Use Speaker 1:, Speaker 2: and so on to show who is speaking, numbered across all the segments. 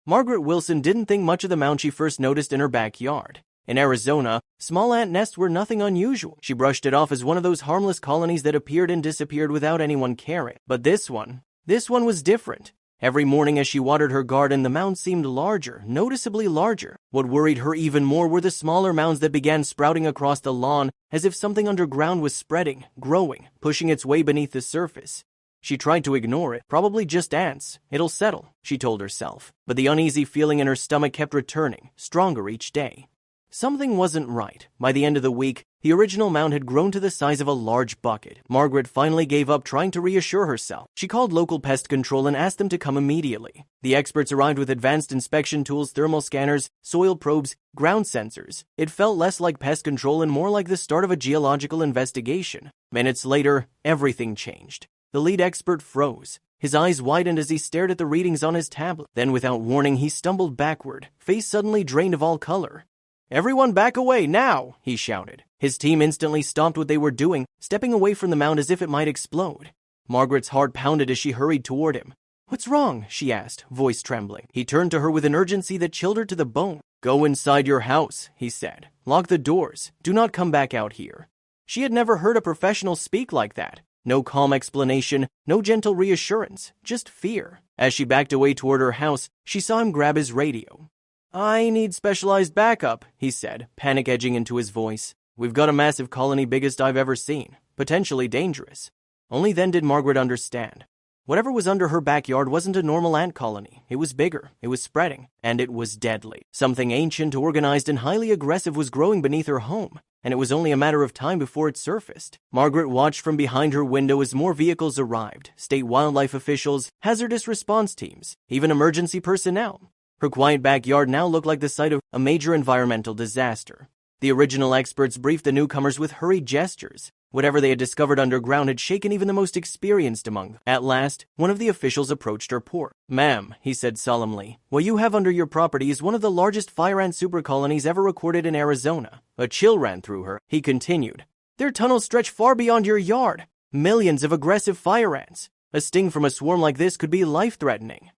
Speaker 1: Margaret Wilson didn't think much of the mound she first noticed in her backyard. In Arizona, small ant nests were nothing unusual. She brushed it off as one of those harmless colonies that appeared and disappeared without anyone caring. But this one was different. Every morning as she watered her garden, the mound seemed larger, noticeably larger. What worried her even more were the smaller mounds that began sprouting across the lawn, as if something underground was spreading, growing, pushing its way beneath the surface. She tried to ignore it. Probably just ants. It'll settle, she told herself. But the uneasy feeling in her stomach kept returning, stronger each day. Something wasn't right. By the end of the week, the original mound had grown to the size of a large bucket. Margaret finally gave up trying to reassure herself. She called local pest control and asked them to come immediately. The experts arrived with advanced inspection tools, thermal scanners, soil probes, ground sensors. It felt less like pest control and more like the start of a geological investigation. Minutes later, everything changed. The lead expert froze. His eyes widened as he stared at the readings on his tablet. Then, without warning, he stumbled backward, face suddenly drained of all color. "Everyone back away, now!" he shouted. His team instantly stopped what they were doing, stepping away from the mound as if it might explode. Margaret's heart pounded as she hurried toward him. "What's wrong?" she asked, voice trembling. He turned to her with an urgency that chilled her to the bone. "Go inside your house," he said. "Lock the doors. Do not come back out here." She had never heard a professional speak like that. No calm explanation, no gentle reassurance, just fear. As she backed away toward her house, she saw him grab his radio. "I need specialized backup," he said, panic edging into his voice. "We've got a massive colony, biggest I've ever seen. Potentially dangerous." Only then did Margaret understand. Whatever was under her backyard wasn't a normal ant colony. It was bigger, it was spreading, and it was deadly. Something ancient, organized, and highly aggressive was growing beneath her home, and it was only a matter of time before it surfaced. Margaret watched from behind her window as more vehicles arrived, state wildlife officials, hazardous response teams, even emergency personnel. Her quiet backyard now looked like the site of a major environmental disaster. The original experts briefed the newcomers with hurried gestures. Whatever they had discovered underground had shaken even the most experienced among them. At last, one of the officials approached her porch. "Ma'am," he said solemnly, "what you have under your property is one of the largest fire ant supercolonies ever recorded in Arizona." A chill ran through her. He continued, "Their tunnels stretch far beyond your yard. Millions of aggressive fire ants. A sting from a swarm like this could be life-threatening."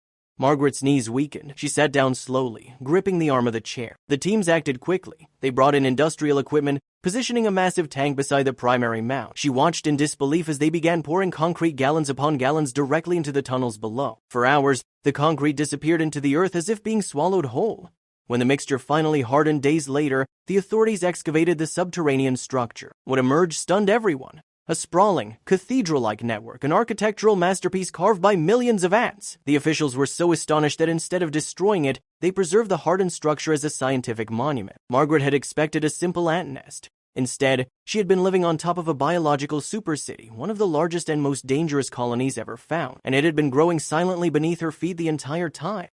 Speaker 1: Margaret's knees weakened. She sat down slowly, gripping the arm of the chair. The teams acted quickly. They brought in industrial equipment, positioning a massive tank beside the primary mound. She watched in disbelief as they began pouring concrete gallons upon gallons directly into the tunnels below. For hours, the concrete disappeared into the earth as if being swallowed whole. When the mixture finally hardened days later, the authorities excavated the subterranean structure. What emerged stunned everyone. A sprawling, cathedral-like network, an architectural masterpiece carved by millions of ants. The officials were so astonished that instead of destroying it, they preserved the hardened structure as a scientific monument. Margaret had expected a simple ant nest. Instead, she had been living on top of a biological supercity, one of the largest and most dangerous colonies ever found, and it had been growing silently beneath her feet the entire time.